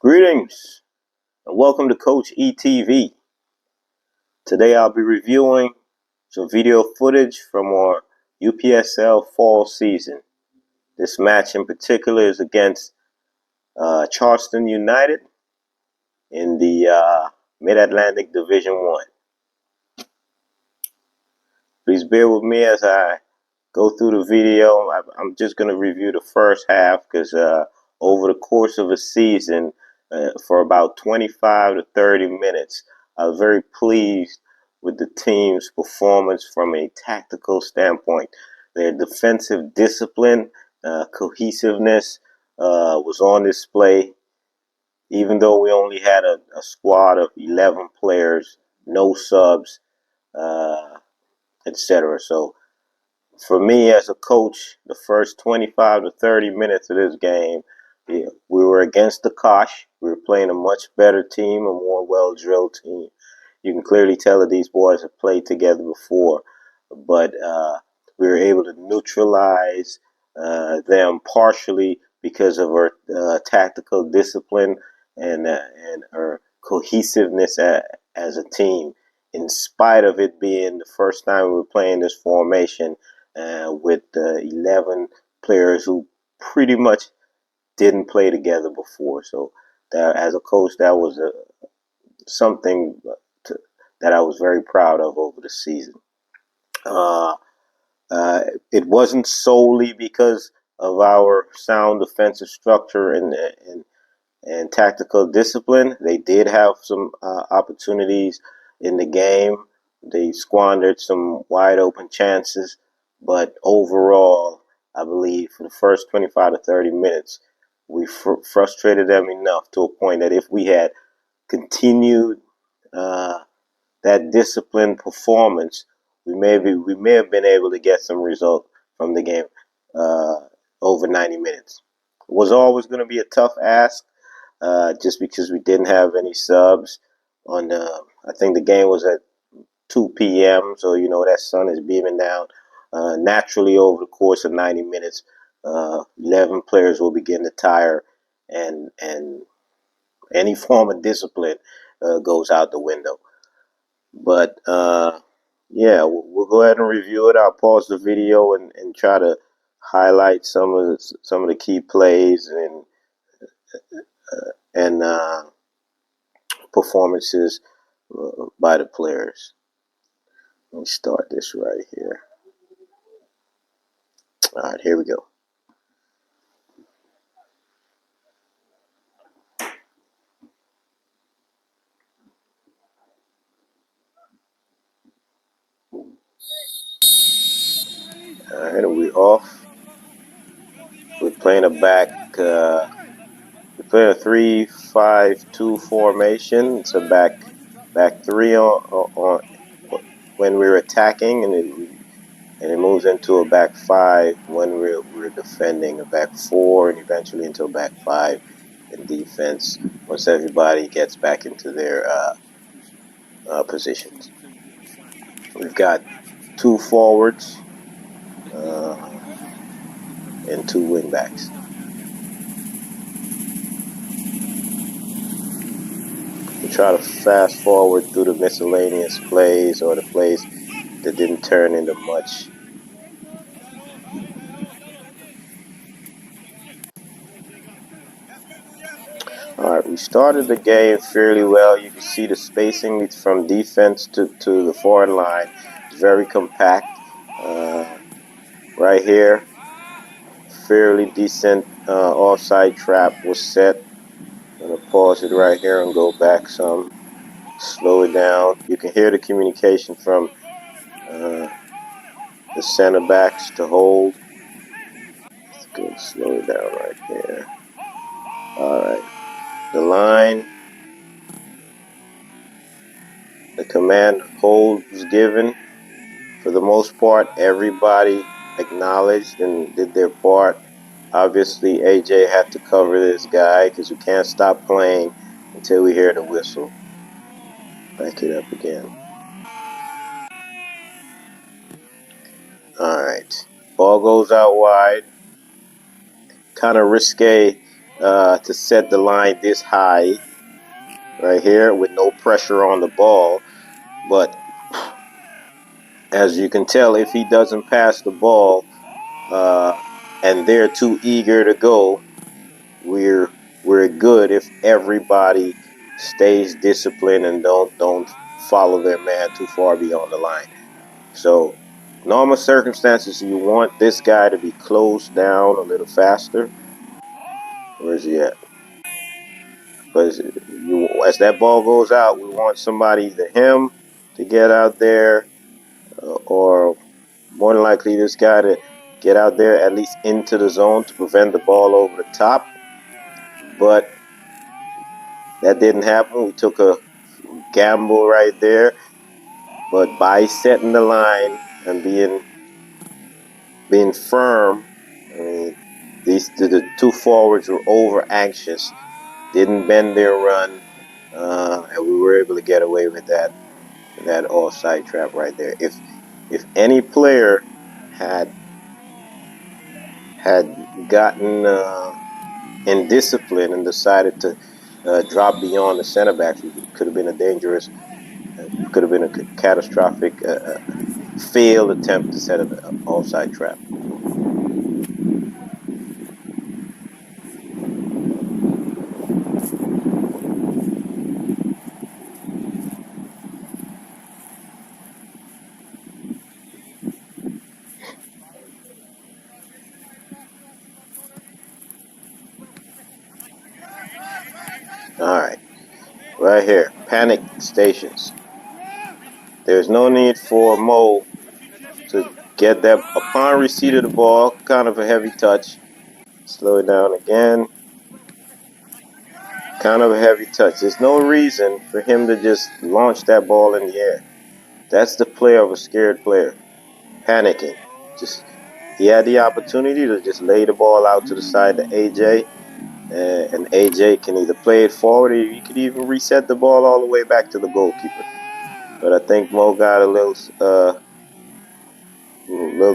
Greetings and welcome to Coach ETV. Today I'll be reviewing some video footage from our UPSL Fall season. This match in particular is against Charleston United in the Mid-Atlantic Division 1. Please bear with me as I go through the video. I'm just going to review the first half because over the course of a season, for about 25 to 30 minutes, I was very pleased with the team's performance from a tactical standpoint. Their defensive discipline, cohesiveness was on display. Even though we only had a squad of 11 players, no subs, etc. So for me as a coach, the first 25 to 30 minutes of this game, we were against the Kosh. We were playing a much better team, a more well-drilled team. You can clearly tell that these boys have played together before, but we were able to neutralize them partially because of our tactical discipline and our cohesiveness as a team. In spite of it being the first time we were playing this formation, with 11 players who pretty much didn't play together before. So that, as a coach, that was something that I was very proud of over the season. It wasn't solely because of our sound defensive structure and tactical discipline. They did have some opportunities in the game. They squandered some wide open chances. But overall, I believe for the first 25 to 30 minutes, we frustrated them enough to a point that if we had continued that disciplined performance, we may have been able to get some result from the game over 90 minutes. It was always going to be a tough ask, just because we didn't have any subs. I think the game was at 2 p.m., so that sun is beaming down. Naturally, over the course of 90 minutes, 11 players will begin to tire, and any form of discipline goes out the window. But yeah, we'll go ahead and review it. I'll pause the video and try to highlight some of the key plays and performances by the players. Let me start this right here. All right, here we go. All right, we're off. We're playing a we're playing a 3-5-2 formation. It's a back three on when we're attacking, and it moves into a back five when we're defending, a back four, and eventually into a back five in defense once everybody gets back into their positions. We've got 2 forwards and 2 wing backs. We try to fast forward through the miscellaneous plays or the plays that didn't turn into much. Alright, we started the game fairly well. You can see the spacing from defense to the forward line is very compact. Right here, fairly decent offside trap was set. I'm going to pause it right here and go back some. Slow it down. You can hear the communication from the center backs to hold. Let's go slow it down right there. Alright. The line, the command hold was given. For the most part, everybody acknowledged and did their part. Obviously, AJ had to cover this guy because we can't stop playing until we hear the whistle. Back it up again. Alright. Ball goes out wide. Kind of risque to set the line this high right here with no pressure on the ball. But as you can tell, if he doesn't pass the ball and they're too eager to go, we're good if everybody stays disciplined and don't follow their man too far beyond the line. So normal circumstances, you want this guy to be closed down a little faster. Where's he at? Because as that ball goes out, we want somebody, either him to get out there, or more than likely this guy to get out there at least into the zone to prevent the ball over the top. But that didn't happen. We took a gamble right there. But by setting the line and being firm, I mean, the two forwards were over anxious, didn't bend their run, and we were able to get away with that offside trap right there. If any player had gotten indisciplined and decided to drop beyond the center backs, it could have been a catastrophic failed attempt to set an offside trap. All right, right here, panic stations. There's no need for Mo to get that upon receipt of the ball. Kind of a heavy touch. Slow it down again. Kind of a heavy touch. There's no reason for him to just launch that ball in the air. That's the play of a scared player, panicking. He had the opportunity to just lay the ball out to the side to AJ, and AJ can either play it forward, or he could even reset the ball all the way back to the goalkeeper. But I think Mo got a little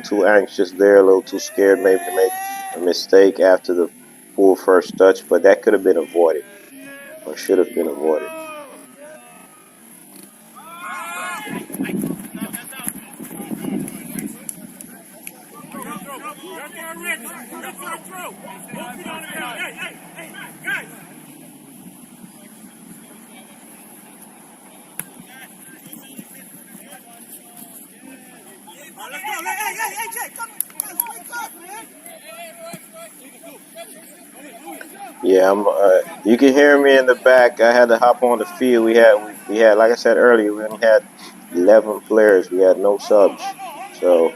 too anxious there, a little too scared maybe to make a mistake after the full first touch, but that could have been avoided, or should have been avoided. Yeah, you can hear me in the back. I had to hop on the field. We had, like I said earlier, we only had 11 players. We had no subs, so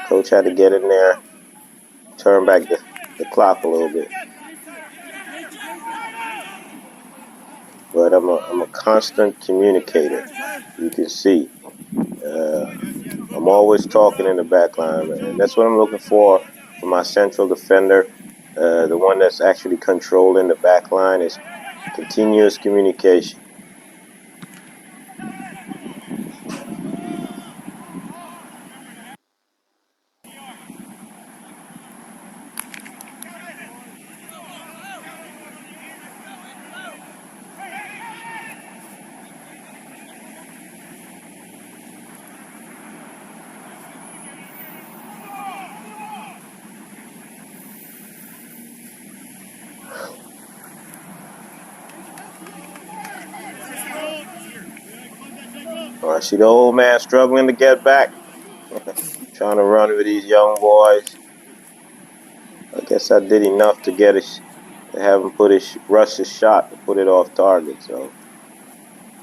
coach had to get in there, turn back the clock a little bit. But I'm a constant communicator. You can see. I'm always talking in the back line, and that's what I'm looking for my central defender. The one that's actually controlling the back line is continuous communication. I see the old man struggling to get back, trying to run with these young boys. I guess I did enough to have him rush his shot to put it off target. So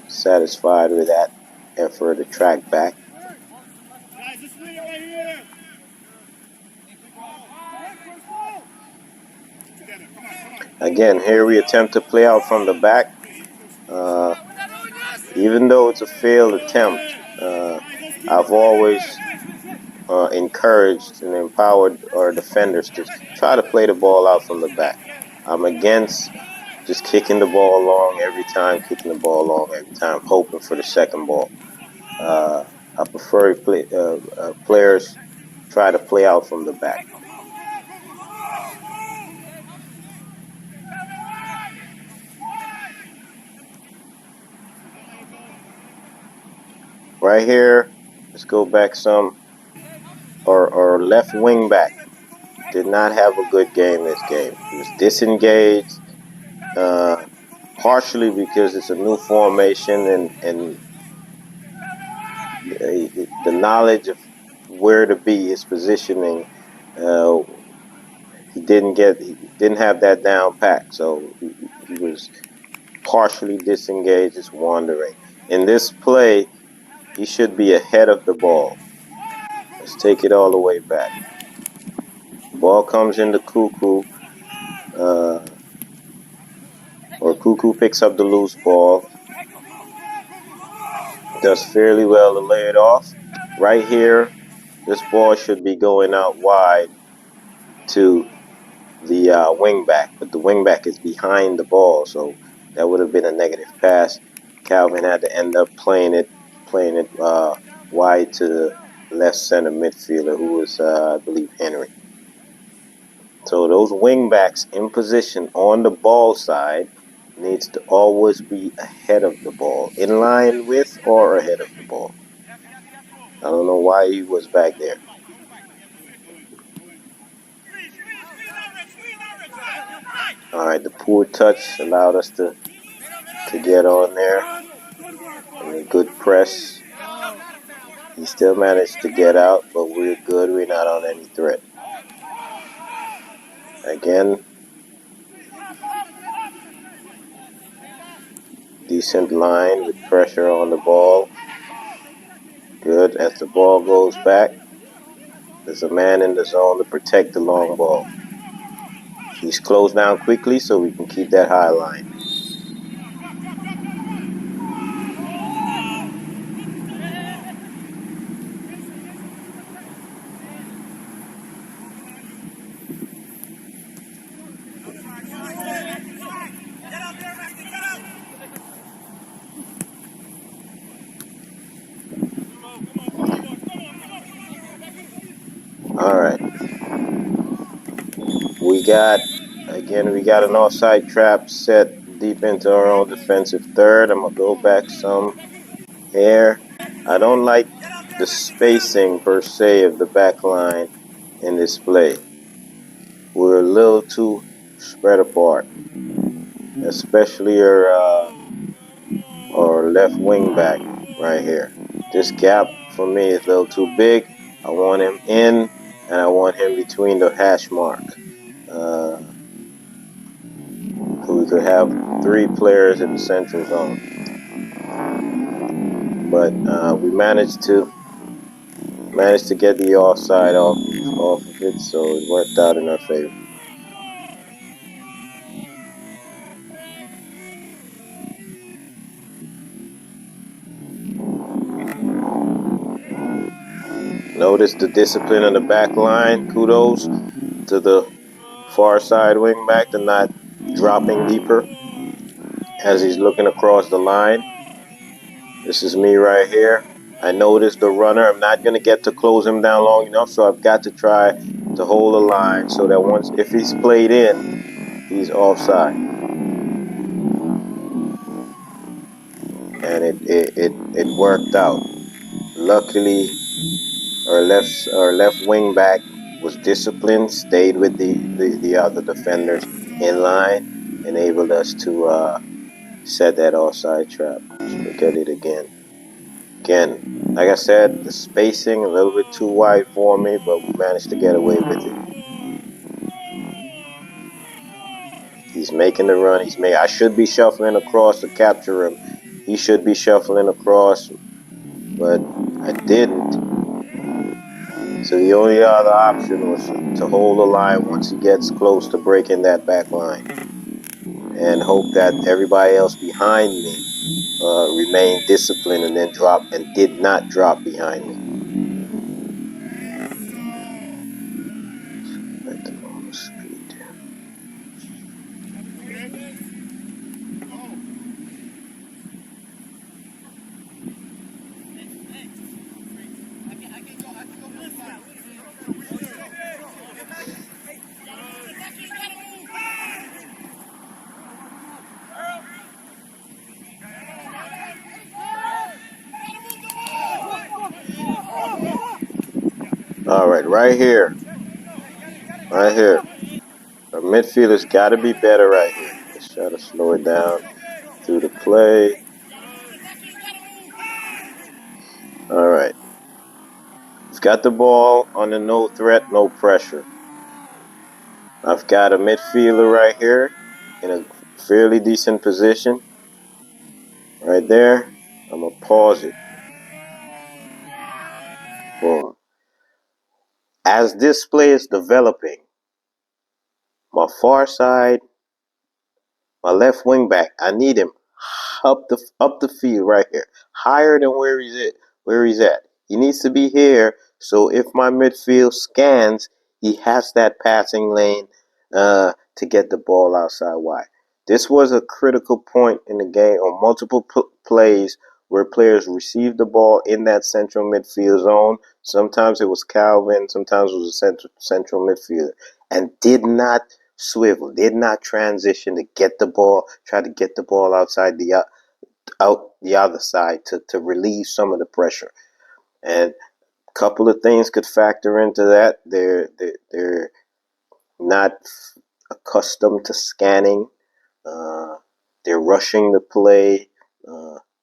satisfied with that effort to track back. Again, here we attempt to play out from the back. Even though it's a failed attempt, I've always encouraged and empowered our defenders to try to play the ball out from the back. I'm against just kicking the ball long every time, hoping for the second ball. I prefer players try to play out from the back. right here. Let's go back some. Our left wing back did not have a good game this game. He was disengaged, partially because it's a new formation and the knowledge of where to be, his positioning. Uh, he didn't have that down pat, so he was partially disengaged, just wandering. In this play, he should be ahead of the ball. Let's take it all the way back. Ball comes into Cuckoo, or Cuckoo picks up the loose ball. Does fairly well to lay it off. Right here, this ball should be going out wide to the wingback, but the wingback is behind the ball, so that would have been a negative pass. Calvin had to end up playing it wide to the left center midfielder, who was, I believe, Henry. So those wingbacks in position on the ball side needs to always be ahead of the ball, in line with or ahead of the ball. I don't know why he was back there. All right, the poor touch allowed us to get on there. And a good press. He still managed to get out, but we're good. We're not on any threat. Again, decent line with pressure on the ball. Good. As the ball goes back, there's a man in the zone to protect the long ball. He's closed down quickly so we can keep that high line. All right. We got an offside trap set deep into our own defensive third. I'm going to go back some here. I don't like the spacing per se of the back line in this play. We're a little too spread apart, especially our left wing back right here. This gap for me is a little too big. I want him in, and I want him between the hash mark. So we could have 3 players in the central zone. But we managed to get the offside off of it, so it worked out in our favor. Notice the discipline on the back line. Kudos to the far side wing back to not dropping deeper as he's looking across the line. This is me right here. I noticed the runner. I'm not going to get to close him down long enough, so I've got to try to hold the line so that once, if he's played in, he's offside. And it worked out. Luckily, our left wing back was disciplined, stayed with the other defenders in line, enabled us to set that offside trap. Let's look at it again. Again, like I said, the spacing a little bit too wide for me, but we managed to get away with it. He's making the run. I should be shuffling across to capture him. He should be shuffling across, but I didn't. So the only other option was to hold the line once he gets close to breaking that back line, and hope that everybody else behind me remained disciplined and then dropped and did not drop behind me. At the normal speed. All right, right here. Right here. Our midfielders got to be better right here. Let's try to slow it down through the play. All right. We've got the ball on the no threat, no pressure. I've got a midfielder right here in a fairly decent position. Right there. I'm going to pause it. Boom. As this play is developing, my far side, my left wing back, I need him up the field right here, higher than where he's at. He needs to be here, so if my midfield scans, he has that passing lane to get the ball outside wide. This was a critical point in the game on multiple plays where players received the ball in that central midfield zone. Sometimes it was Calvin, sometimes it was a central midfielder, and did not swivel, did not transition to get the ball, try to get the ball outside out the other side to relieve some of the pressure. And a couple of things could factor into that. They're not accustomed to scanning. They're rushing the play.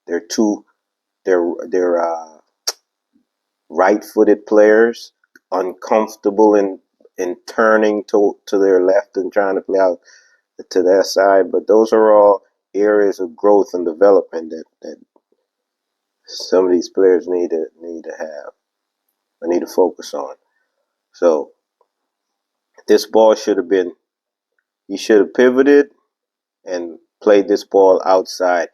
They're right-footed players, uncomfortable in turning to their left and trying to play out to their side. But those are all areas of growth and development that some of these players need to have. I need to focus on. So this ball should have been. He should have pivoted and played this ball outside.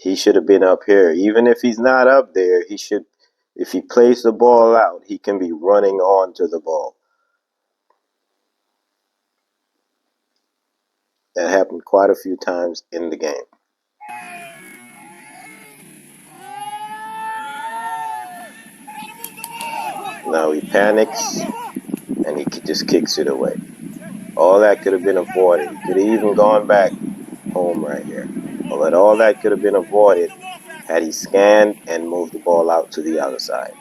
He should have been up here. Even if he's not up there, he should. If he plays the ball out, he can be running onto the ball. That happened quite a few times in the game. Now he panics and he just kicks it away. All that could have been avoided. He could have even gone back home right here. But all that could have been avoided had he scanned and moved the ball out to the other side.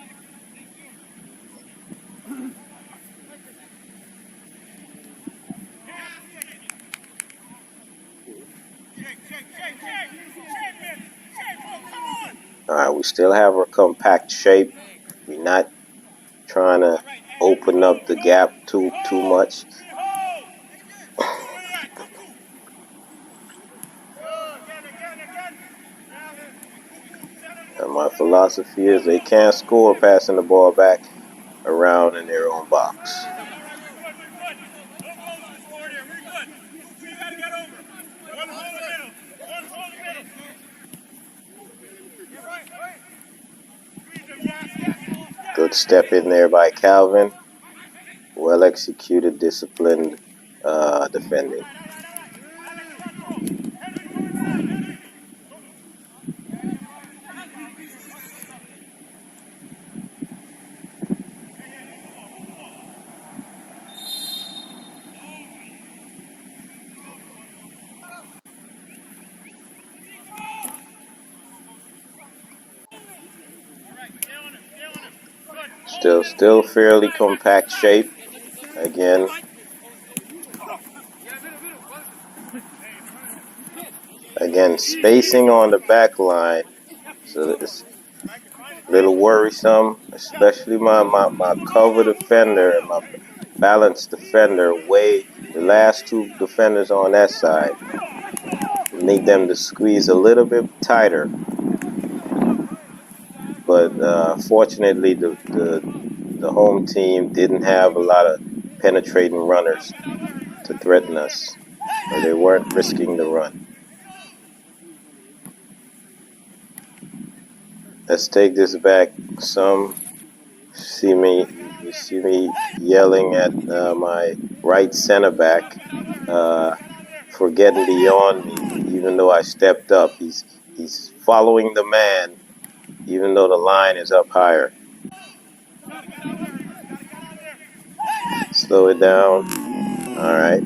All right, we still have our compact shape. We're not trying to open up the gap too much. And my philosophy is they can't score passing the ball back around in their own box. Good step in there by Calvin. Well executed, disciplined defending. Still fairly compact shape. Again, spacing on the back line, so it's a little worrisome, especially my cover defender and my balanced defender. The last two defenders on that side, need them to squeeze a little bit tighter. But fortunately, the home team didn't have a lot of penetrating runners to threaten us, or they weren't risking the run. Let's take this back some. You see me yelling at my right center back for getting beyond me, even though I stepped up. He's following the man, even though the line is up higher. Slow it down. All right.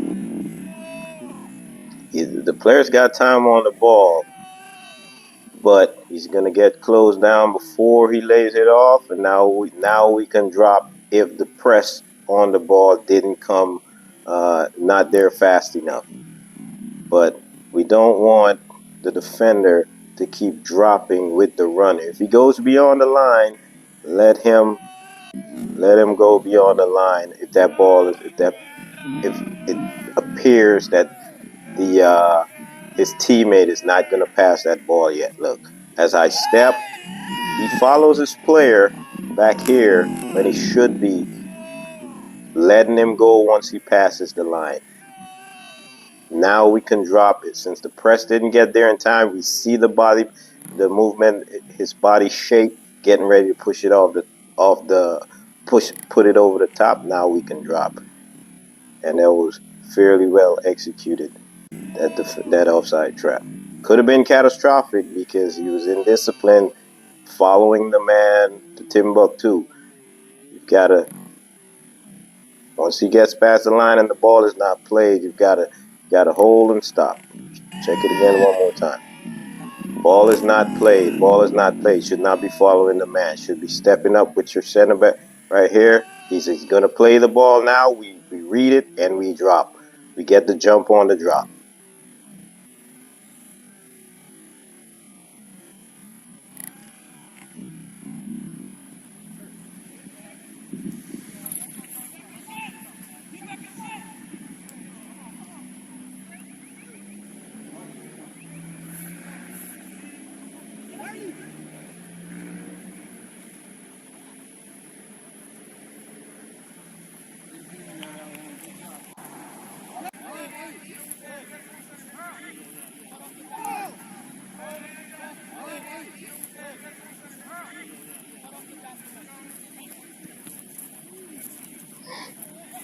The player's got time on the ball, but he's going to get closed down before he lays it off, and now we can drop if the press on the ball didn't come not there fast enough. But we don't want the defender to keep dropping with the runner. If he goes beyond the line, let him go beyond the line. If that ball is if it appears that the his teammate is not going to pass that ball yet. Look, as I step, he follows his player back here when he should be letting him go once he passes the line. Now we can drop it. Since the press didn't get there in time, we see the body, the movement, his body shape, getting ready to push it put it over the top. Now we can drop. And that was fairly well executed, that offside trap. Could have been catastrophic because he was indisciplined, following the man to Timbuktu. You've got to, once he gets past the line and the ball is not played, you've got to hold and stop. Check it again one more time. Ball is not played. Ball is not played. Should not be following the man. Should be stepping up with your center back right here. He's going to play the ball now. We read it and we drop. We get the jump on the drop.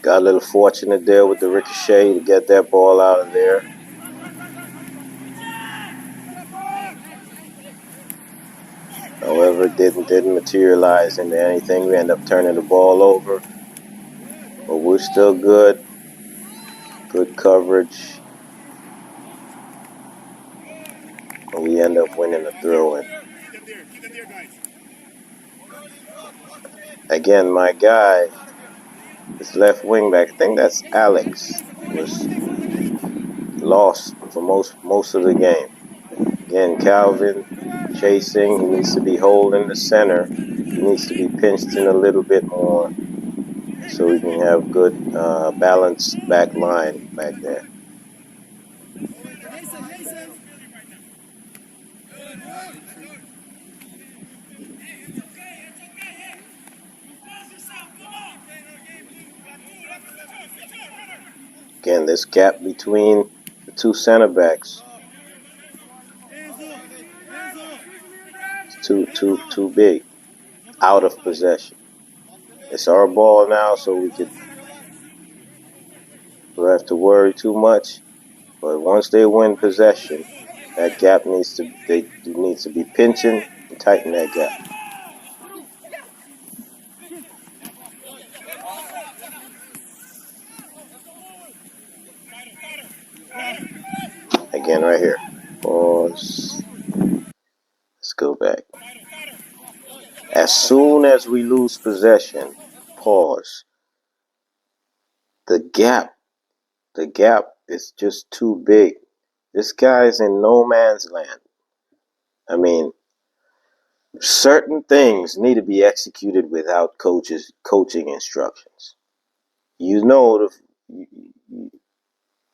Got a little fortunate there with the ricochet to get that ball out of there. However, it didn't materialize into anything. We end up turning the ball over. But we're still good. Good coverage. And we end up winning the throw-in. Again, my guy, his left wing back, I think that's Alex, was lost for most of the game. Again, Calvin chasing. He needs to be holding the center. He needs to be pinched in a little bit more so we can have good balanced back line back there. Again, this gap between the two center backs is too big. Out of possession. It's our ball now, so we don't have to worry too much. But once they win possession, that gap needs to be pinching and tighten that gap. Again, right here. Pause. Let's go back. As soon as we lose possession, pause. The gap is just too big. This guy's in no man's land. I mean, certain things need to be executed without coaching instructions. You know,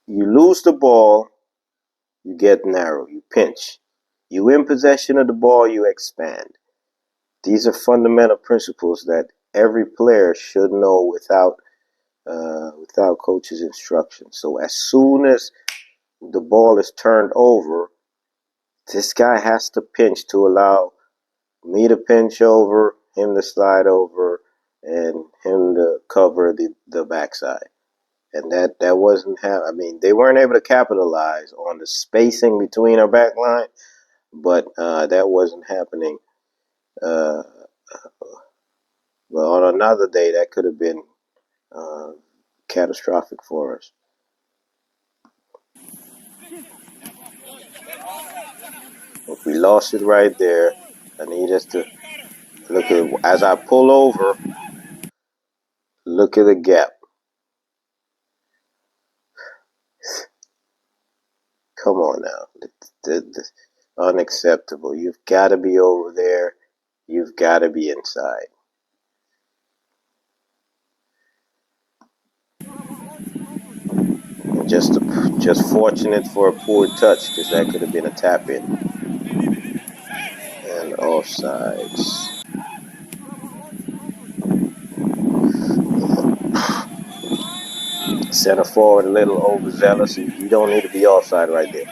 you lose the ball, you get narrow, you pinch. You in possession of the ball, you expand. These are fundamental principles that every player should know without coach's instructions. So as soon as the ball is turned over, this guy has to pinch to allow me to pinch over, him to slide over, and him to cover the backside. And that wasn't I mean, they weren't able to capitalize on the spacing between our back line, but that wasn't happening. Well, on another day, that could have been catastrophic for us. If we lost it right there, I need us to look at, as I pull over, Look at the gap. Come on now. Unacceptable. You've got to be over there. You've got to be inside. And just fortunate for a poor touch, because that could have been a tap in. And offsides. Center forward a little overzealous. You don't need to be offside right there.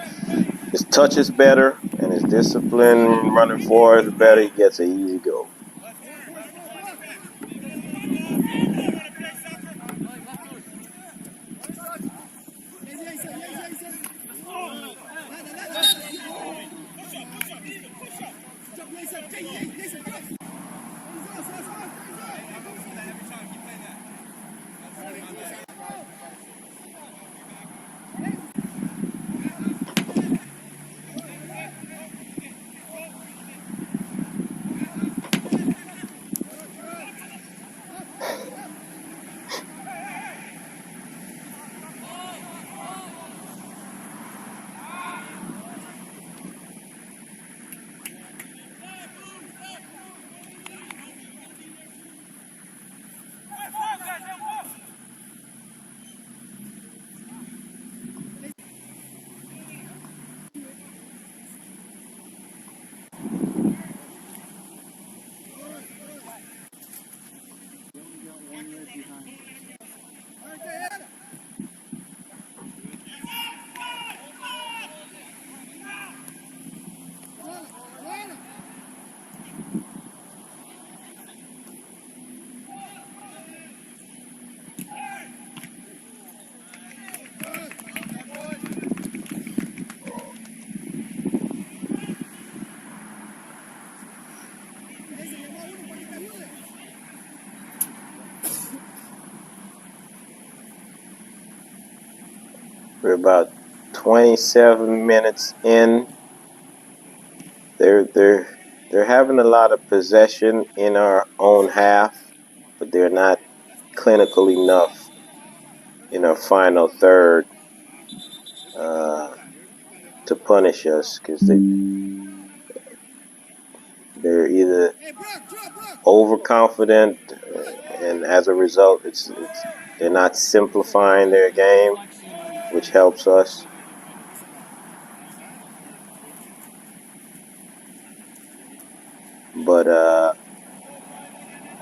His touch is better, and his discipline running forward is better. He gets an easy goal. We're about 27 minutes in. They're having a lot of possession in our own half, but they're not clinical enough in our final third to punish us, because they're either overconfident, and as a result, they're not simplifying their game, which helps us. But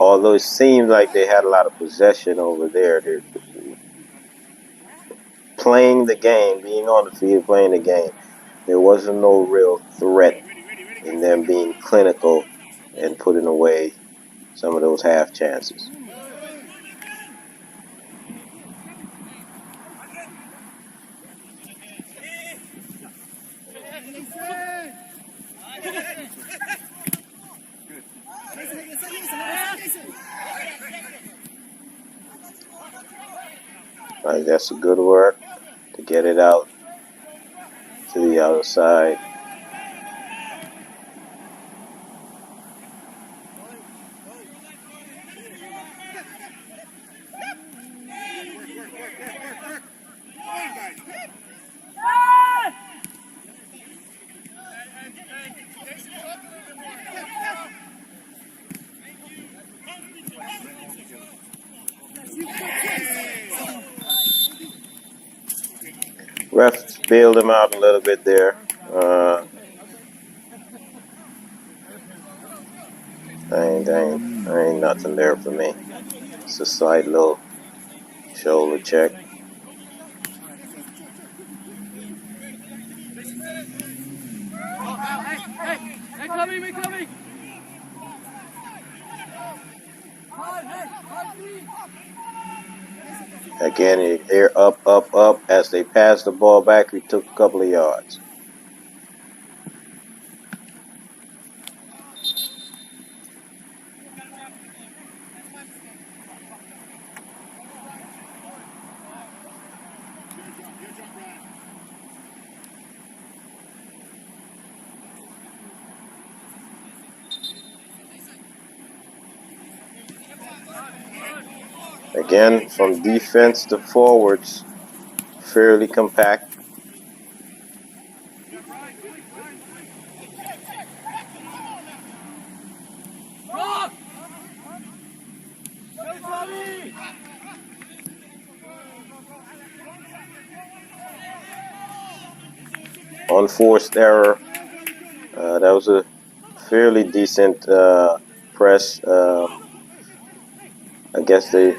although it seems like they had a lot of possession over there, they're playing the game, being on the field, playing the game. There wasn't no real threat in them being clinical and putting away some of those half chances. Like, that's a good work to get it out to the other side. Refs bailed him out a little bit there. Ain't nothing there for me. It's a slight little shoulder check. Hey, coming! Again, they're up. As they passed the ball back, he took a couple of yards. Again, from defense to forwards, fairly compact. Rock! Go, Tommy! Unforced error. That was a fairly decent press. I guess they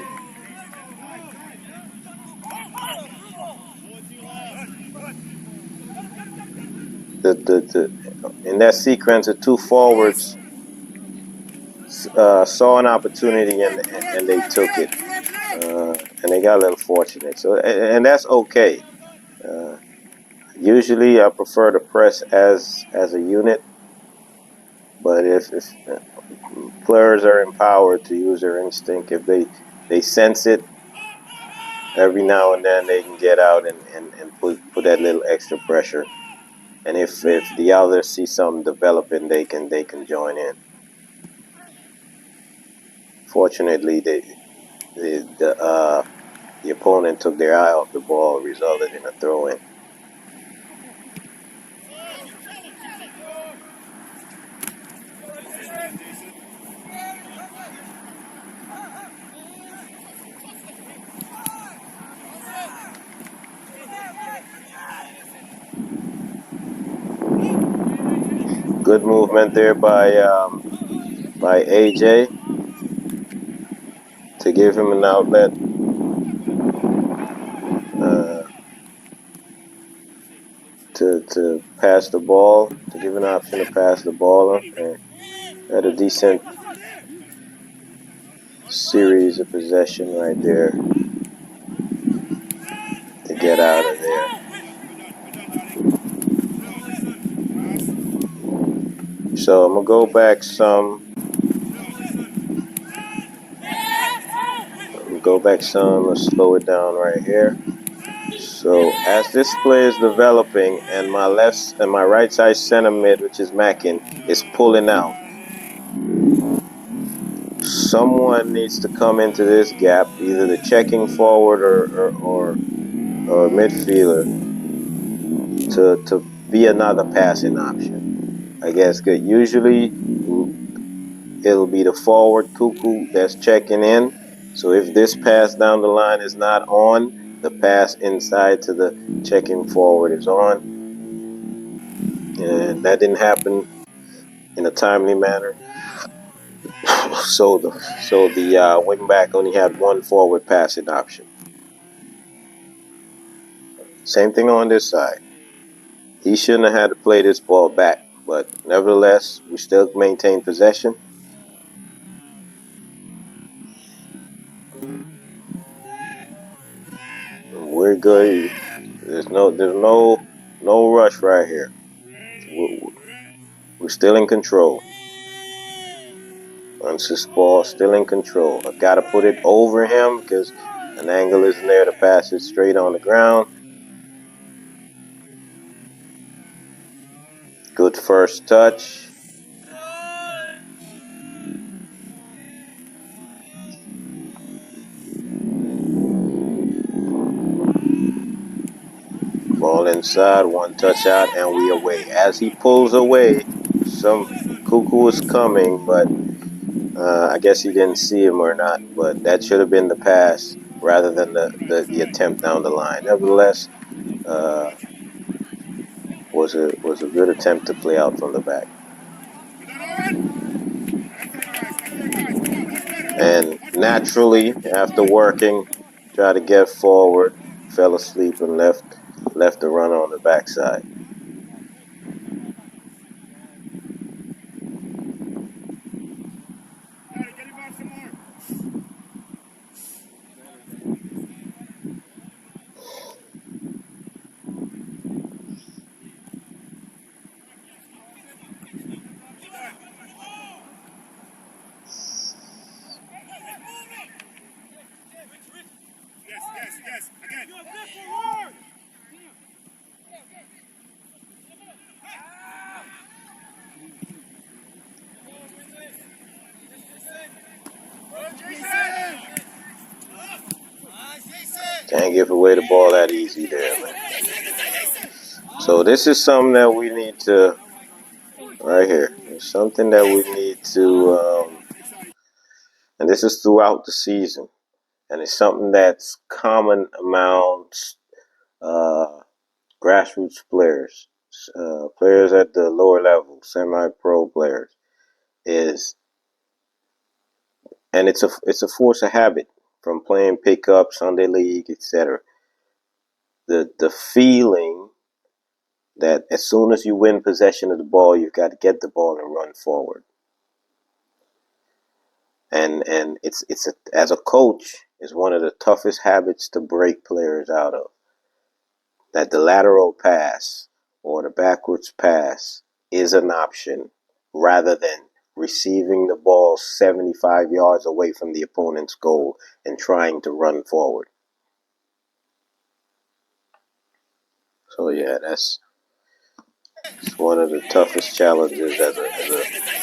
in that sequence, the two forwards saw an opportunity and they took it, and they got a little fortunate. So and that's okay. Uh, Usually, I prefer to press as a unit, but if players are empowered to use their instinct, if they sense it, every now and then they can get out and put that little extra pressure. And if the others see something developing, they can join in. Fortunately, the opponent took their eye off the ball, resulted in a throw-in. Good movement there by AJ to give him an outlet. Uh, to pass the ball, to give an option to pass the ball, and had a decent series of possession right there to get out of there. So I'm gonna go back some. Let's slow it down right here. So as this play is developing, and my right side center mid, which is Mackin, is pulling out, someone needs to come into this gap, either the checking forward or midfielder, to be another passing option. I guess good. Usually it'll be the forward Cuckoo that's checking in. So if this pass down the line is not on, the pass inside to the checking forward is on. And that didn't happen in a timely manner. So the wing back only had one forward passing option. Same thing on this side. He shouldn't have had to play this ball back, but nevertheless, we still maintain possession. We're good. There's no rush right here. We're still in control. Once this ball, still in control. I gotta put it over him because an angle isn't there to pass it straight on the ground. Good first touch. Ball inside, one touch out, and we away. As he pulls away, some Cuckoo is coming, but I guess he didn't see him or not. But that should have been the pass rather than the attempt down the line. Nevertheless, was a good attempt to play out from the back. And naturally, after working, tried to get forward, fell asleep and left the run on the backside. Can't give away the ball that easy there, man. So this is something that we need to, right here. It's something that we need to, and this is throughout the season. And it's something that's common amongst grassroots players, players at the lower level, semi-pro players, is, and it's a force of habit from playing pickup, Sunday league, etc. The feeling that as soon as you win possession of the ball, you've got to get the ball and run forward. And as a coach, is one of the toughest habits to break players out of. That the lateral pass or the backwards pass is an option rather than receiving the ball 75 yards away from the opponent's goal and trying to run forward. So yeah, that's one of the toughest challenges as a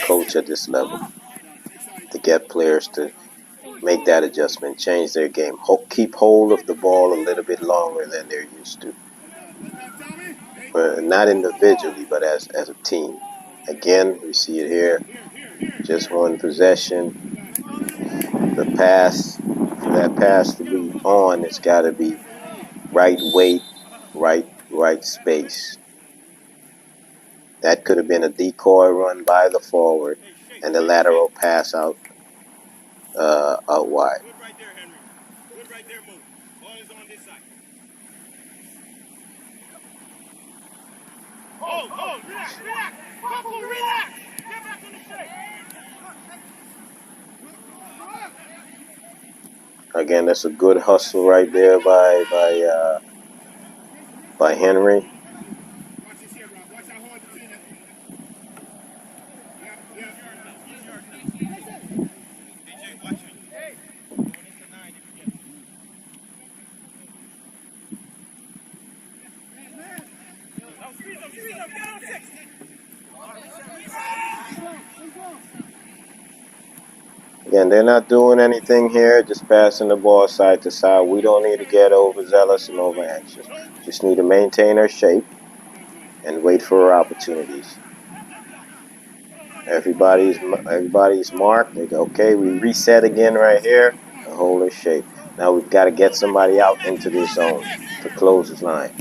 coach at this level, to get players to make that adjustment, change their game, keep hold of the ball a little bit longer than they're used to. But not individually, but as a team. Again, we see it here. Just one possession. The pass, for that pass to be on, it's got to be right weight, right space. That could have been a decoy run by the forward and the lateral pass out wide. Good right there, Henry. Good right there, move. Ball is on this side. Hold, relax. Buckle, relax. Get back in the shape. Again, that's a good hustle right there by Henry. Watch this here, Rob. Watch how hard the team is. DJ, watch it. Hey. Going into 9 if you get it. Speed up. Get on 6. Again, they're not doing anything here, just passing the ball side to side. We don't need to get overzealous and over anxious. Just need to maintain our shape and wait for our opportunities. Everybody's marked. They go, okay, we reset again right here and hold our shape. Now we've got to get somebody out into this zone to close this line.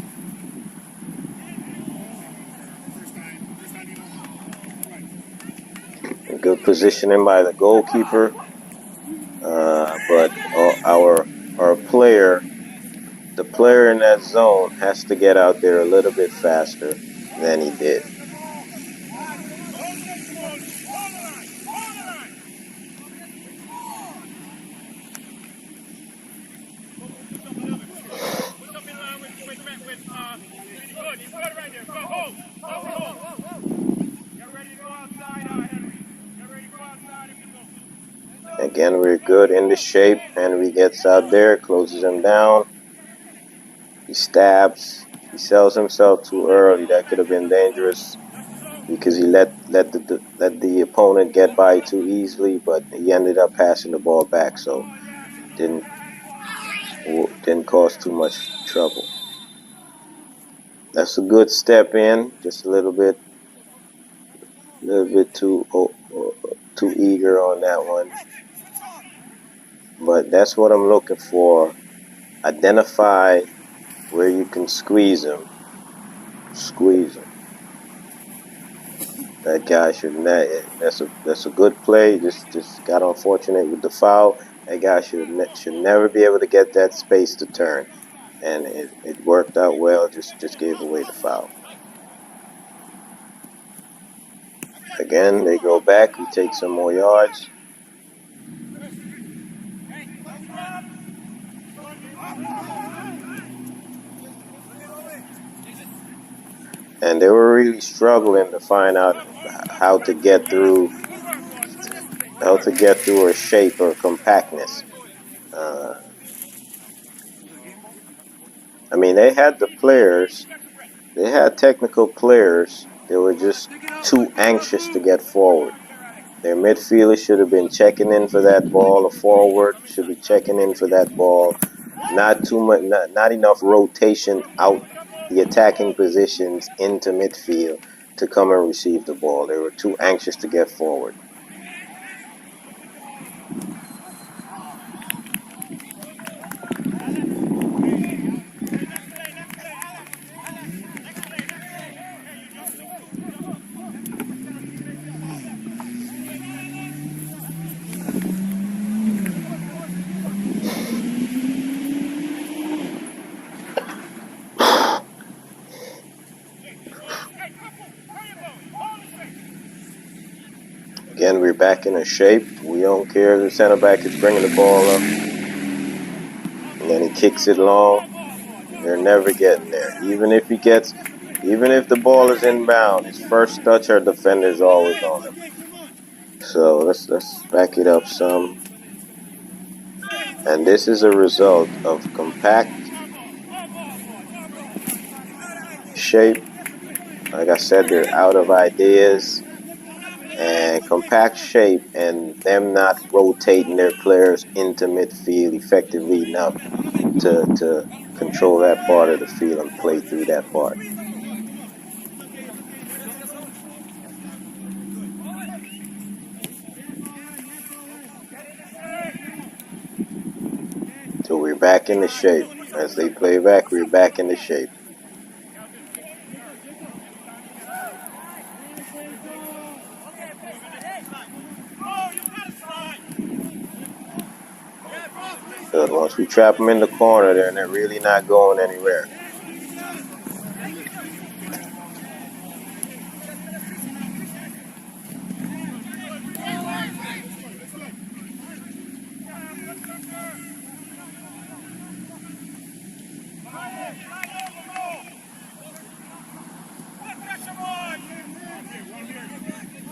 Good positioning by the goalkeeper, but our player, the player in that zone, has to get out there a little bit faster than he did. Again, we're good in the shape. Henry gets out there, closes him down. He stabs. He sells himself too early. That could have been dangerous because he let the opponent get by too easily. But he ended up passing the ball back, so didn't cause too much trouble. That's a good step in. Just a little bit too eager on that one. But that's what I'm looking for. Identify where you can squeeze him. Squeeze him. That guy should not. That's a good play. Just got unfortunate with the foul. That guy should never be able to get that space to turn, and it worked out well. Just gave away the foul. Again, they go back. We take some more yards. And they were really struggling to find out how to get through a shape or compactness. I mean, they had the players. They had technical players. They were just too anxious to get forward. Their midfielders should have been checking in for that ball. A forward should be checking in for that ball. not too much, not enough rotation out the attacking positions into midfield to come and receive the ball. They were too anxious to get forward. Again, we're back in a shape. We don't care if the center back is bringing the ball up. And then he kicks it long. They're never getting there. Even if the ball is inbound, his first touch, our defender's always on him. So let's back it up some. And this is a result of compact shape. Like I said, they're out of ideas. And compact shape and them not rotating their players into midfield effectively enough to control that part of the field and play through that part. So we're back in the shape. As they play back, we're back in the shape. But once we trap them in the corner, they're really not going anywhere.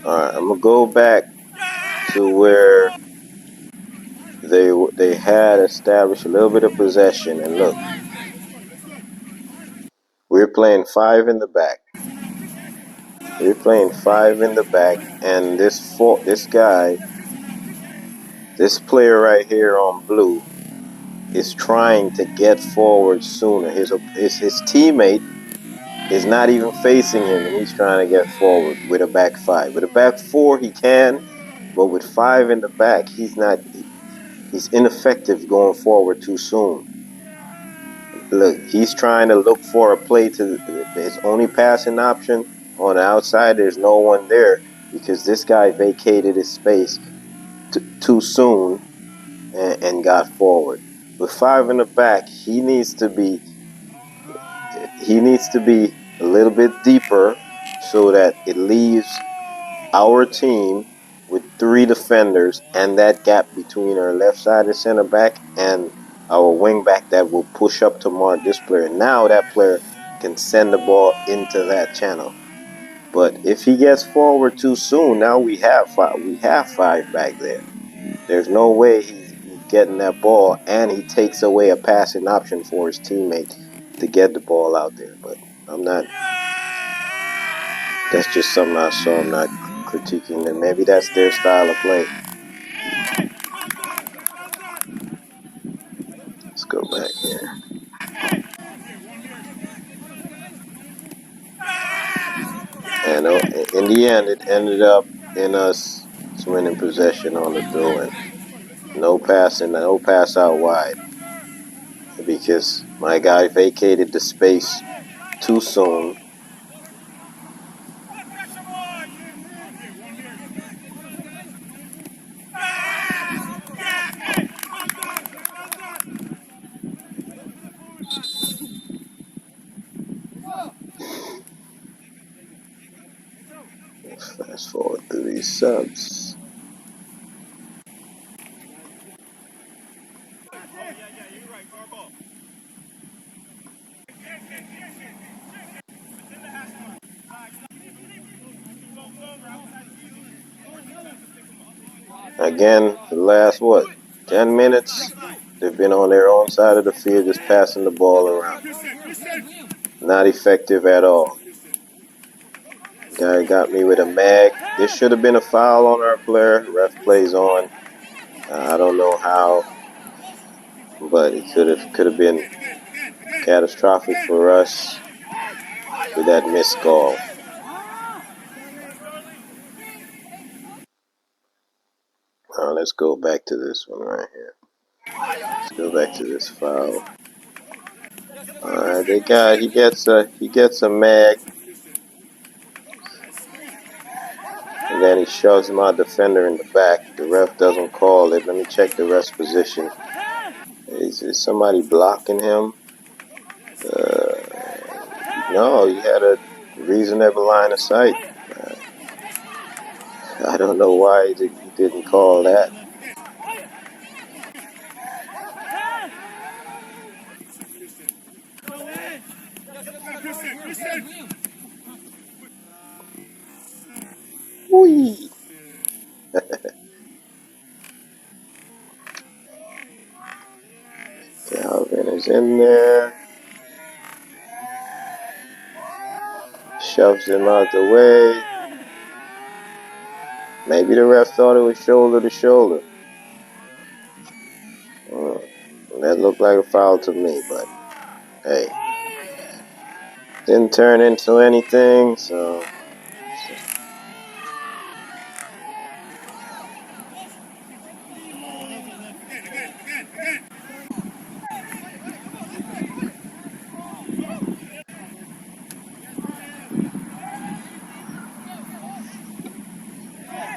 All right, I'm gonna go back to where they had established a little bit of possession, and look, we're playing five in the back. We're playing five in the back, and this player right here on blue is trying to get forward sooner. His teammate is not even facing him, and he's trying to get forward with a back five. With a back four, he can, but with five in the back, he's not. He's ineffective going forward too soon. Look, he's trying to look for a play to his only passing option on the outside. There's no one there because this guy vacated his space too soon and got forward. With five in the back, he needs to be a little bit deeper so that it leaves our team with three defenders and that gap between our left-sided center back and our wing back that will push up to mark this player. Now that player can send the ball into that channel. But if he gets forward too soon, now we have five back there. There's no way he's getting that ball, and he takes away a passing option for his teammate to get the ball out there. But I'm not. That's just something I saw. I'm not critiquing them. Maybe that's their style of play. Let's go back here. And in the end, it ended up in us winning possession on the throw-in. No pass out wide because my guy vacated the space too soon. Let's fast forward through these subs. Again, the last 10 minutes, they've been on their own side of the field just passing the ball around. Not effective at all. Guy got me with a mag. This should have been a foul on our player. Ref plays on. I don't know how but it could have been catastrophic for us with that missed call. Let's go back to this one right here. Let's go back to this foul. All right, he gets a mag, and then he shoves my defender in the back. The ref doesn't call it. Let me check the ref's position. Is somebody blocking him? No, he had a reasonable line of sight. I don't know why he didn't call that. Whee! Calvin is in there. Shoves him out the way. Maybe the ref thought it was shoulder to shoulder. That looked like a foul to me, but hey. Didn't turn into anything, so.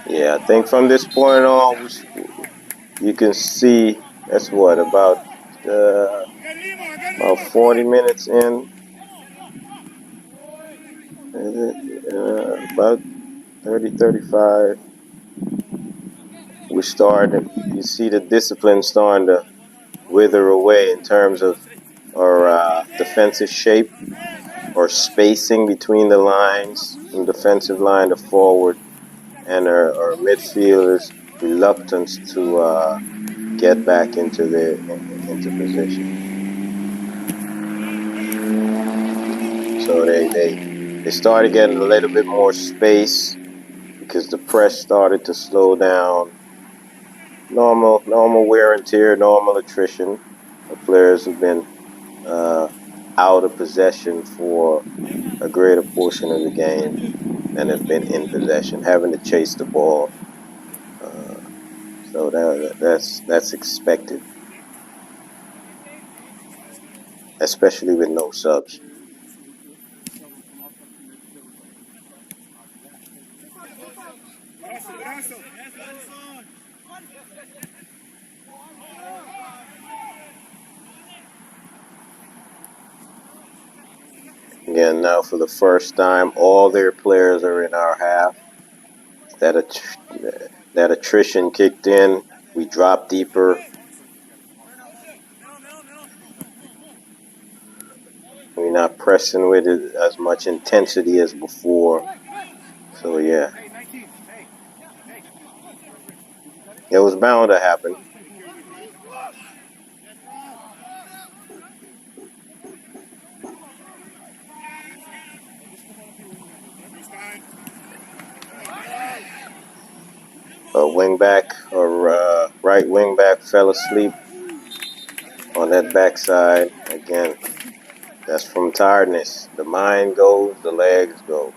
Yeah, I think from this point on, you can see that's what about 40 minutes in. About 30, 35. We started. You see the discipline starting to wither away in terms of our defensive shape or spacing between the lines from defensive line to forward, and our midfielders' reluctance to get back into position. So they started getting a little bit more space because the press started to slow down. Normal wear and tear, normal attrition. The players have been out of possession for a greater portion of the game than have been in possession, having to chase the ball. So that's expected, especially with no subs. Again, now for the first time, all their players are in our half. That attrition kicked in. We dropped deeper. We're not pressing with it as much intensity as before. So yeah, it was bound to happen. A wingback or right wingback fell asleep on that backside. Again, that's from tiredness. The mind goes, the legs go.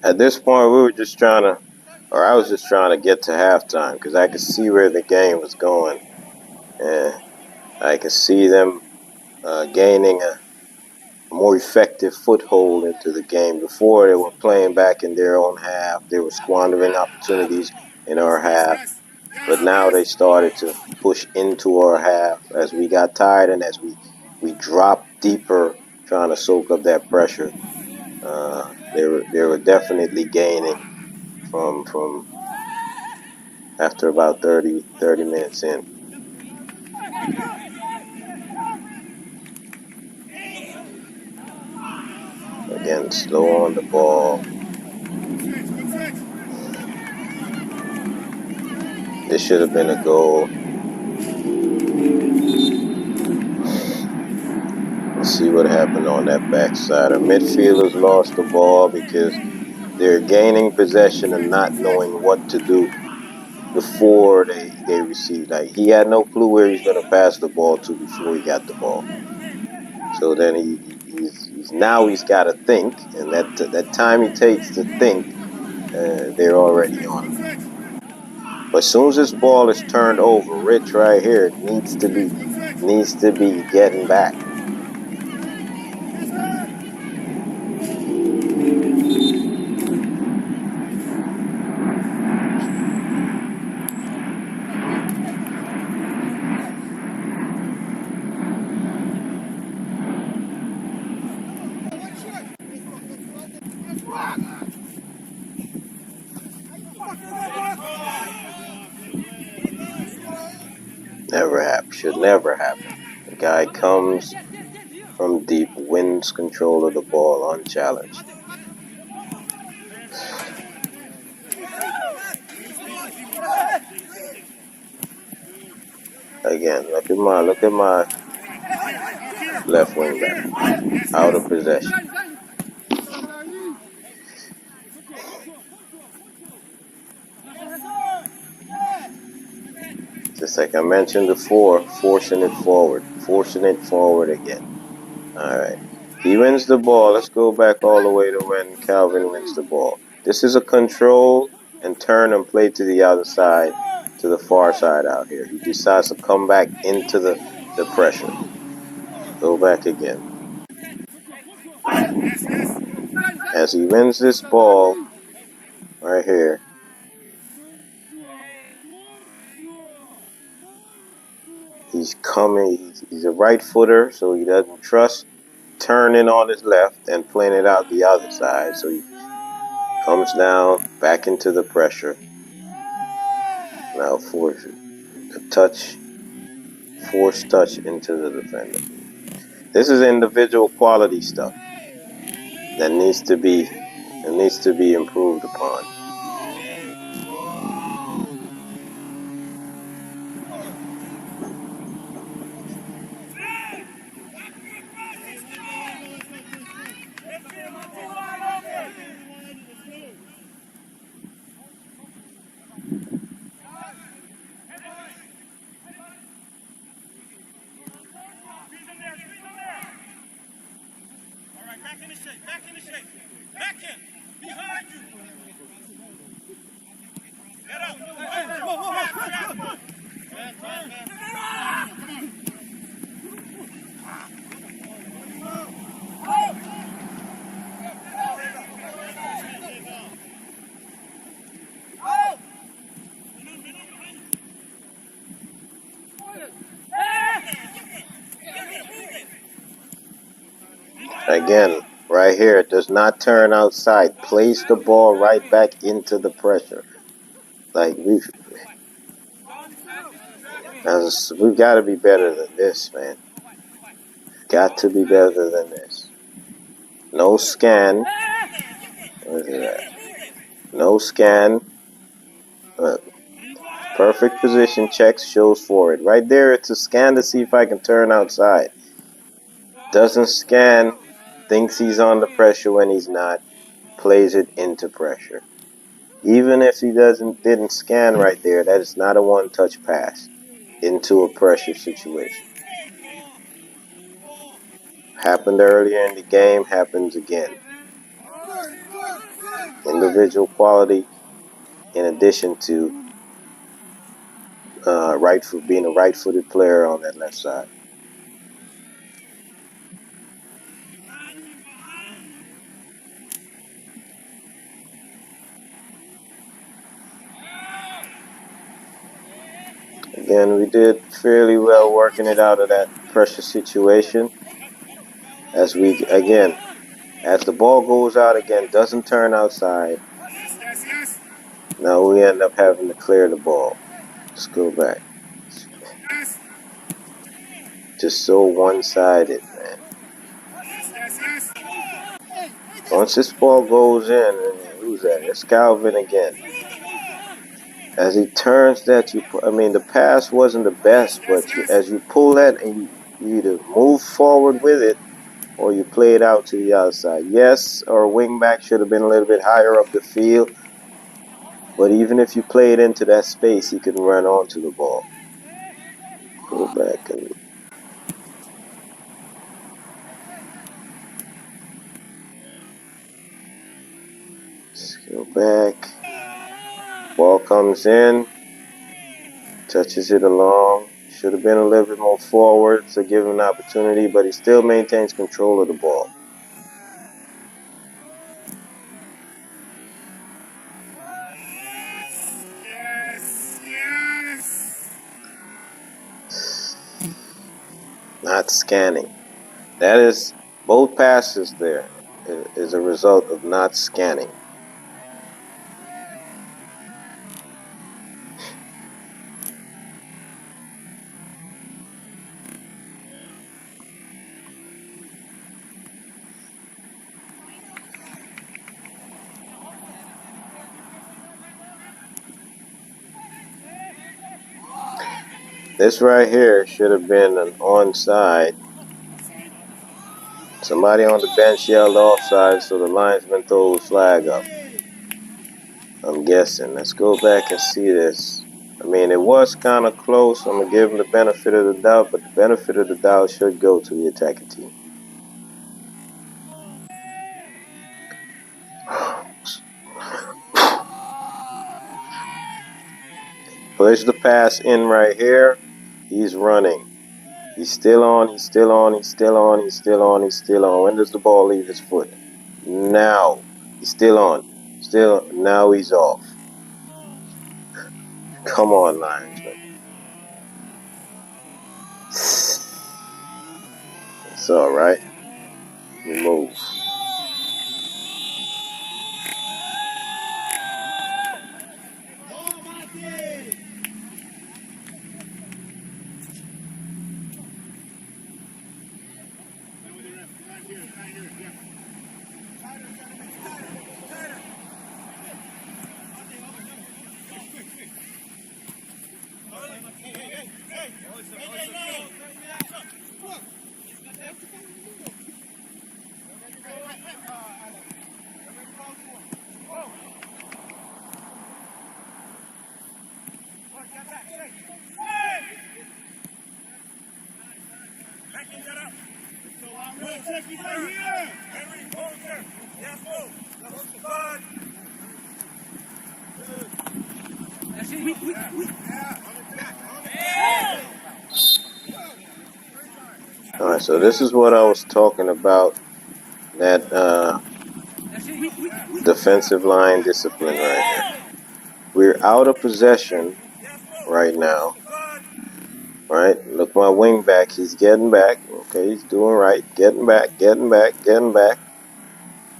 At this point, we were just trying to, or I was just trying to get to halftime because I could see where the game was going. And I could see them gaining a more effective foothold into the game. Before, they were playing back in their own half. They were squandering opportunities in our half. But now they started to push into our half as we got tired and as we dropped deeper trying to soak up that pressure. They were definitely gaining from after about 30 minutes in. Again, slow on the ball. This should have been a goal. Let's see what happened on that backside. Our midfielders lost the ball because they're gaining possession and not knowing what to do before they receive. Like, he had no clue where he's going to pass the ball to before he got the ball. So then he's now he's got to think, and that time he takes to think, they're already on him. But as soon as this ball is turned over, Rich right here needs to be getting back. Never happen. Should never happen. The guy comes from deep, wins control of the ball unchallenged. Again, look at my left wing back. Out of possession. Just like I mentioned before, forcing it forward again. All right. He wins the ball. Let's go back all the way to when Calvin wins the ball. This is a control and turn and play to the other side, to the far side out here. He decides to come back into the pressure. Go back again. As he wins this ball right here, he's coming. He's a right footer, so he doesn't trust turning on his left and playing it out the other side. So he comes down back into the pressure. Now force touch into the defender. This is individual quality stuff that needs to be improved upon. Back in the shape. Back in. Behind you. Get up. Again, right here, it does not turn outside. Place the ball right back into the pressure. Like we've got to be better than this, man. Got to be better than this. No scan. What is that? No scan. Perfect position checks shows forward. Right there, it's a scan to see if I can turn outside. Doesn't scan. Thinks he's under pressure when he's not. Plays it into pressure. Even if he didn't scan right there, that is not a one-touch pass into a pressure situation. Happened earlier in the game, happens again. Individual quality, in addition to being a right-footed player on that left side. again, we did fairly well working it out of that pressure situation. As the ball goes out again, doesn't turn outside. Now we end up having to clear the ball. Let's go back. Just so one-sided, man. Once this ball goes in, who's that? It's Calvin again. As he turns that, the pass wasn't the best, but as you pull that and you either move forward with it or you play it out to the outside. Yes, our wingback should have been a little bit higher up the field, but even if you play it into that space, he can run onto the ball. Go back and let's go back. Ball comes in, touches it along. Should have been a little bit more forward to give him an opportunity, but he still maintains control of the ball. Not scanning. That is, both passes there is a result of not scanning. This right here should have been an onside. Somebody on the bench yelled offside, so the linesman threw the flag up. I'm guessing. Let's go back and see this. It was kind of close. I'm going to give him the benefit of the doubt, but the benefit of the doubt should go to the attacking team. Plays the pass in right here. He's running. He's still on. When does the ball leave his foot? Now. He's still on. Now he's off. Come on, linesman. It's all right. We move. All right, so this is what I was talking about, that defensive line discipline right here. We're out of possession right now, right? Look, my wing back, he's getting back. Okay, he's doing right. Getting back.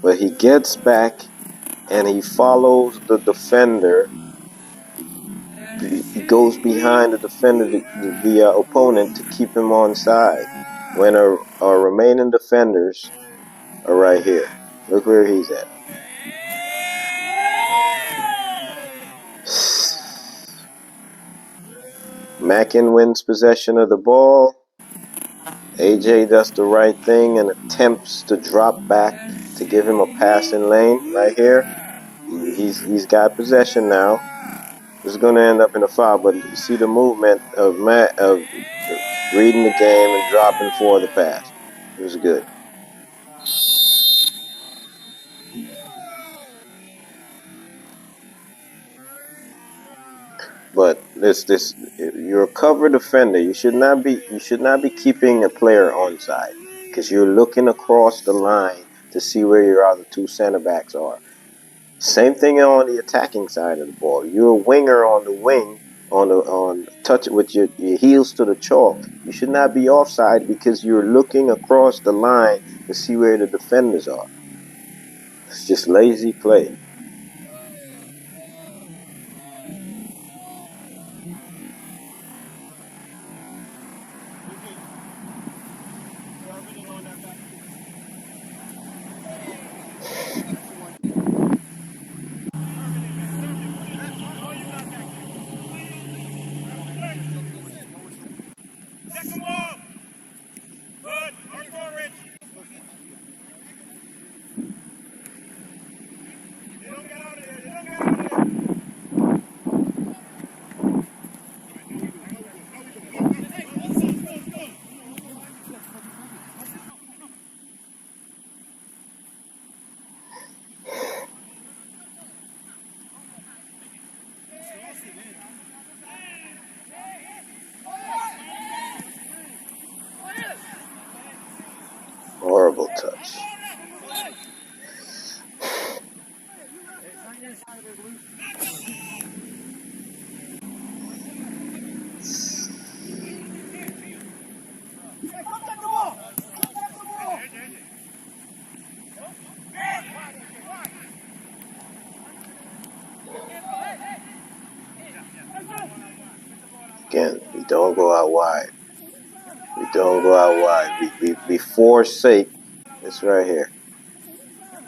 But he gets back and he follows the defender. He goes behind the defender, the opponent, to keep him on side. When our remaining defenders are right here. Look where he's at. Mackin wins possession of the ball. AJ does the right thing and attempts to drop back to give him a passing lane right here. He's got possession now. This is going to end up in a foul, but you see the movement of reading the game and dropping for the pass. It was good. But you're a cover defender. You should not be keeping a player onside, because you're looking across the line to see where your other two center backs are. Same thing on the attacking side of the ball. You're a winger on the wing. on touch it with your heels to the chalk, you should not be offside because you're looking across the line to see where the defenders are. It's just lazy play. Second ball. Good. Mark forward. They don't get out of there. They don't get out of there. Horrible touch. Again, we don't go out wide. We don't go out wide. We forsake this right here.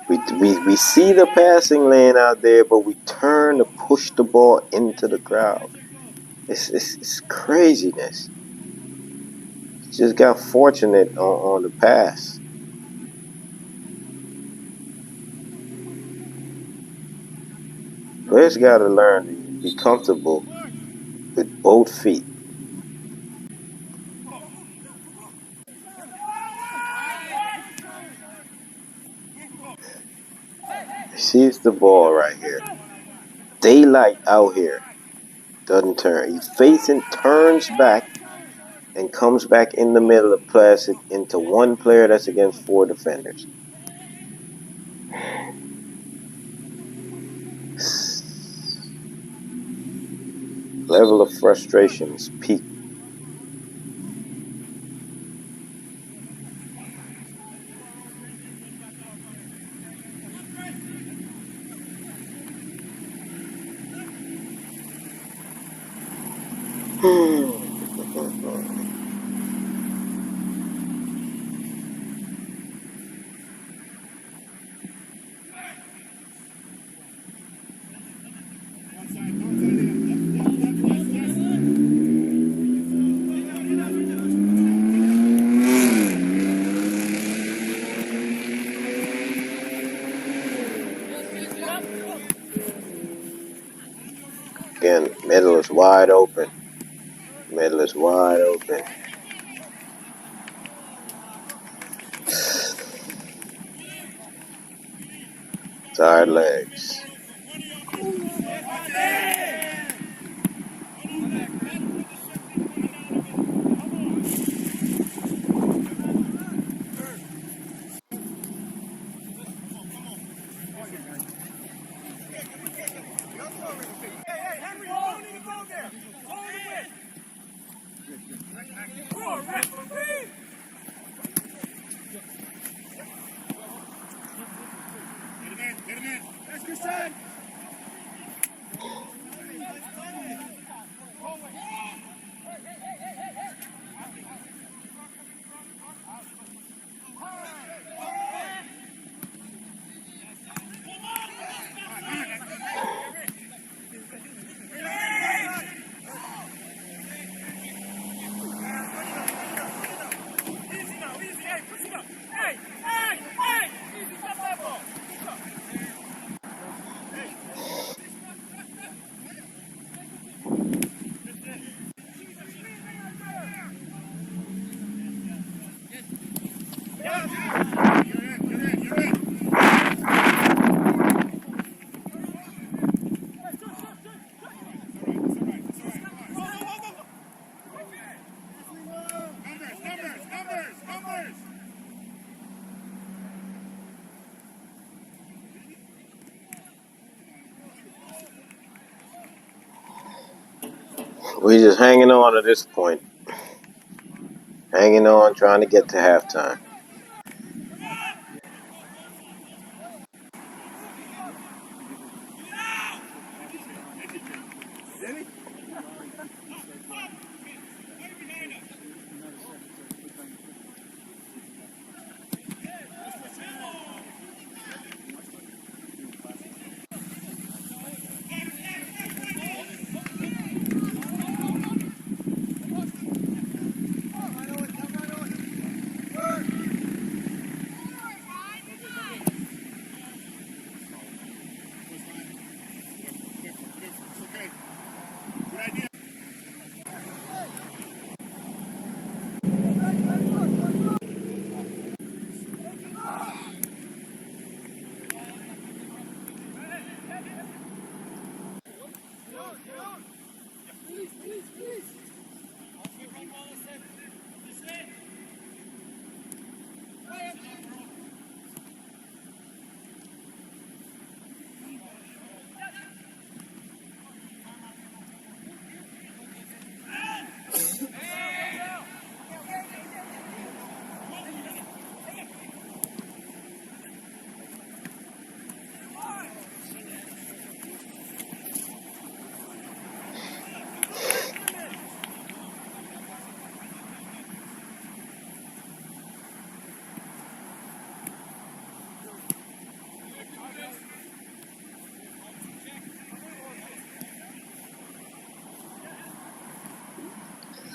We see the passing lane out there, but we turn to push the ball into the crowd. It's craziness. Just got fortunate on the pass. Players got to learn to be comfortable with both feet. He sees the ball right here. Daylight out here. Doesn't turn. He facing, turns back, and comes back in the middle of pass it into one player that's against 4 defenders. Level of frustration is peak. Again, middle is wide open. Middle is wide open. Tired legs. Get him in. That's good side. We just hanging on at this point. Hanging on, trying to get to halftime.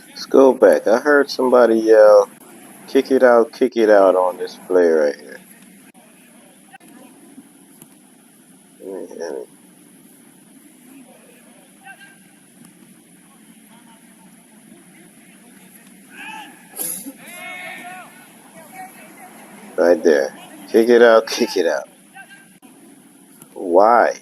Let's go back. I heard somebody yell, kick it out on this play right here. Right there. Kick it out, kick it out. Why?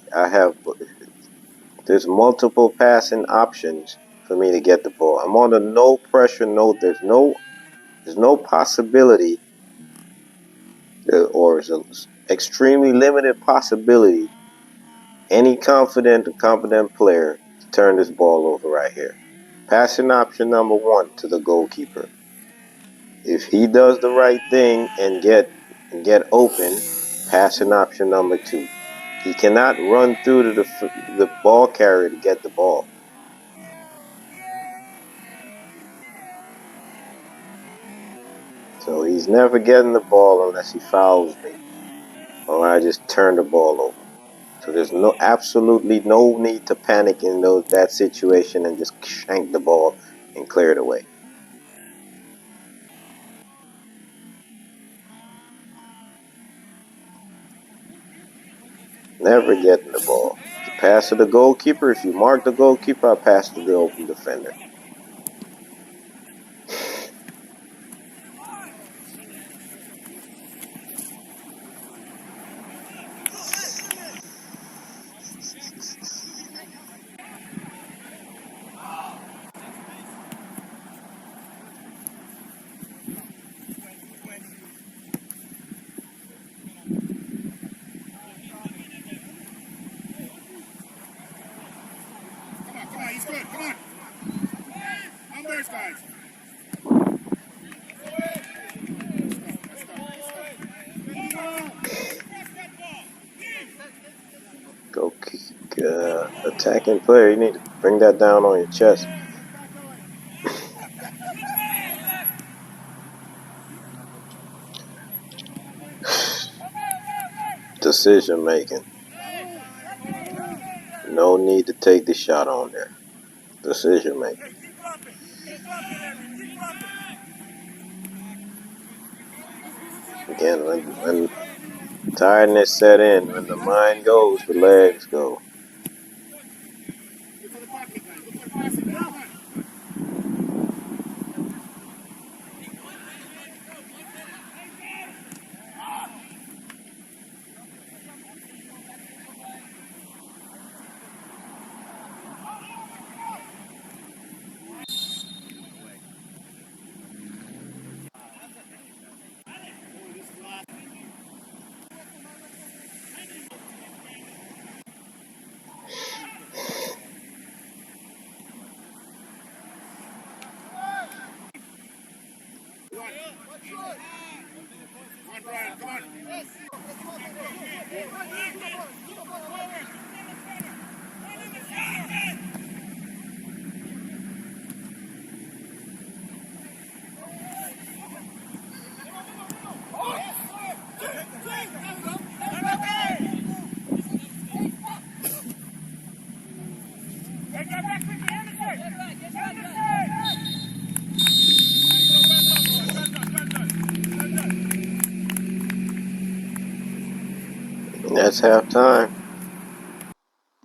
There's multiple passing options for me to get the ball. I'm on a no pressure note. There's no possibility, or it's an extremely limited possibility, any competent player to turn this ball over right here. Passing option number 1 to the goalkeeper. If he does the right thing and get open, passing option number 2. He cannot run through to the ball carrier to get the ball. So he's never getting the ball unless he fouls me, or I just turn the ball over. So there's absolutely no need to panic in that situation and just shank the ball and clear it away. Never getting the ball. You pass to the goalkeeper. If you mark the goalkeeper, I pass to the open defender. Come on, he's good. Come on. Numbers, guys. Go kick, attacking player. You need to bring that down on your chest. Decision making. No need to take the shot on there. Decision making. Again, when tiredness set in, when the mind goes, the legs go. That's halftime.